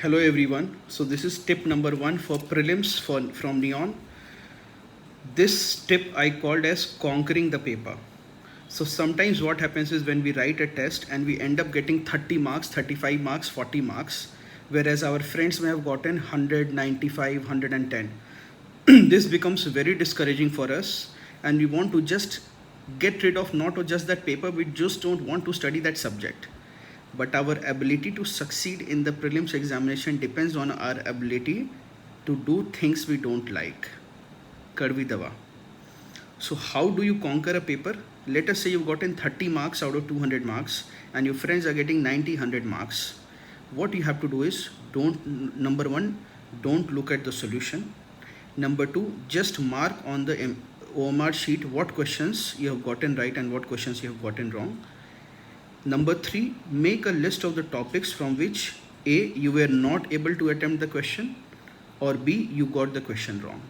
Hello everyone. So this is tip number 1 for prelims from Neon. This tip I called as conquering the paper. So sometimes what happens is when we write a test and we end up getting 30 marks, 35 marks, 40 marks, whereas our friends may have gotten 100, 95, 110. This becomes very discouraging for us and we want to just get rid of not just that paper, we just don't want to study that subject. But our ability to succeed in the prelims examination depends on our ability to do things we don't like. Kadvi dawa. So how do you conquer a paper? Let us say you've gotten 30 marks out of 200 marks and your friends are getting 90, 100 marks. What you have to do is, number 1, don't look at the solution. Number 2, just mark on the OMR sheet what questions you have gotten right and what questions you have gotten wrong. Number 3, make a list of the topics from which A, you were not able to attempt the question, or B, you got the question wrong.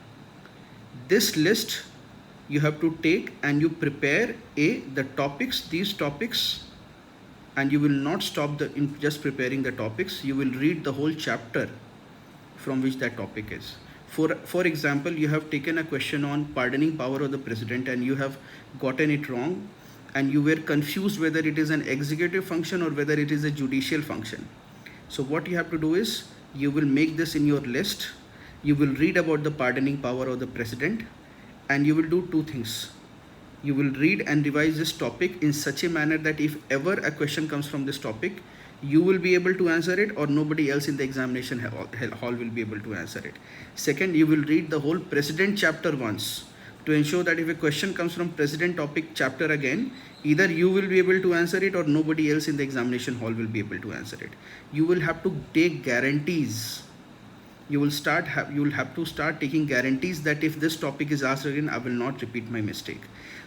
This list you have to take and you prepare the topics, these topics, and you will not stop in just preparing the topics. You will read the whole chapter from which that topic is. For example, you have taken a question on pardoning power of the president and you have gotten it wrong, and you were confused whether it is an executive function or whether it is a judicial function. So what you have to do is, you will make this in your list, you will read about the pardoning power of the president, and you will do 2 things. You will read and revise this topic in such a manner that if ever a question comes from this topic, you will be able to answer it or nobody else in the examination hall will be able to answer it. Second, you will read the whole president chapter once, to ensure that if a question comes from president topic chapter again, either you will be able to answer it or nobody else in the examination hall will be able to answer it. You will have to take guarantees. You will have to start taking guarantees that if this topic is asked again, I will not repeat my mistake.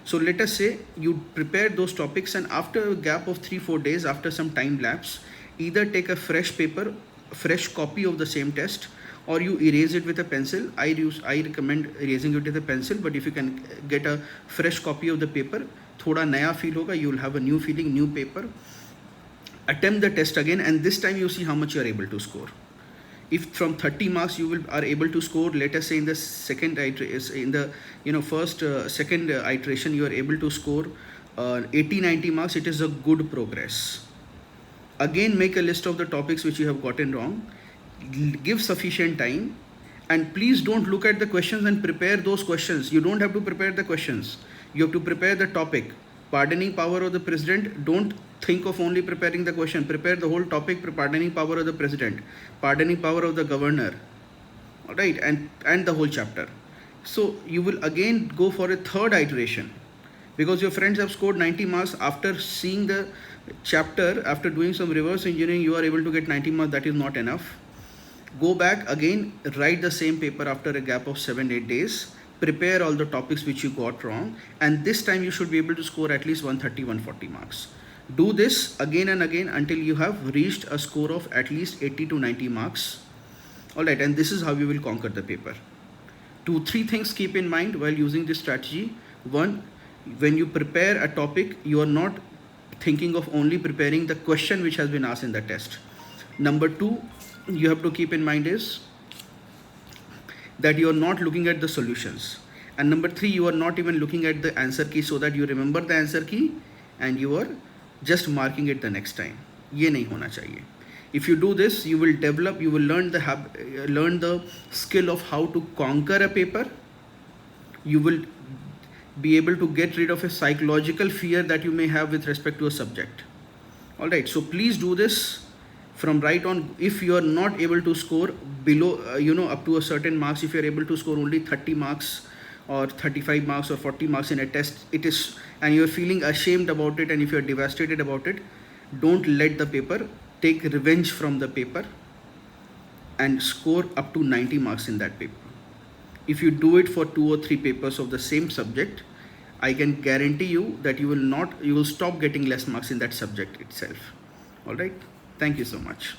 So let us say you prepare those topics and after a gap of 3-4 days, after some time lapse, either take a fresh paper, fresh copy of the same test, or you erase it with a pencil. I recommend erasing it with a pencil, but if you can get a fresh copy of the paper, thoda naya feel hoga, you will have a new feeling, new paper. Attempt the test again, and this time you see how much you are able to score. If from 30 marks you are able to score, let us say in the second iteration, second iteration you are able to score 80-90 marks, it is a good progress. Again, make a list of the topics which you have gotten wrong. Give sufficient time, and please don't look at the questions and prepare those questions. You don't have to prepare the questions. You have to prepare the topic. Pardoning power of the president, don't think of only preparing the question. Prepare the whole topic, pardoning power of the president, pardoning power of the governor, alright, and the whole chapter. So you will again go for a third iteration, because your friends have scored 90 marks after seeing the chapter, after doing some reverse engineering, you are able to get 90 marks. That is not enough. Go back again, write the same paper after a gap of 7-8 days, prepare all the topics which you got wrong, and this time you should be able to score at least 130-140 marks. Do this again and again until you have reached a score of at least 80 to 90 marks. Alright, and this is how you will conquer the paper. 2-3 things keep in mind while using this strategy. 1, when you prepare a topic, you are not thinking of only preparing the question which has been asked in the test. Number 2, you have to keep in mind is that you are not looking at the solutions. And number 3, you are not even looking at the answer key so that you remember the answer key and you are just marking it the next time. Ye nahi hona chahiye. If you do this, you will develop, you will learn the skill of how to conquer a paper. You will be able to get rid of a psychological fear that you may have with respect to a subject. Alright, so please do this from right on. If you are not able to score below, up to a certain marks, if you are able to score only 30 marks or 35 marks or 40 marks in a test, and you are feeling ashamed about it, and if you are devastated about it, don't let the paper take revenge from the paper and score up to 90 marks in that paper. If you do it for 2 or 3 papers of the same subject, I can guarantee you that you will stop getting less marks in that subject itself. Alright, thank you so much.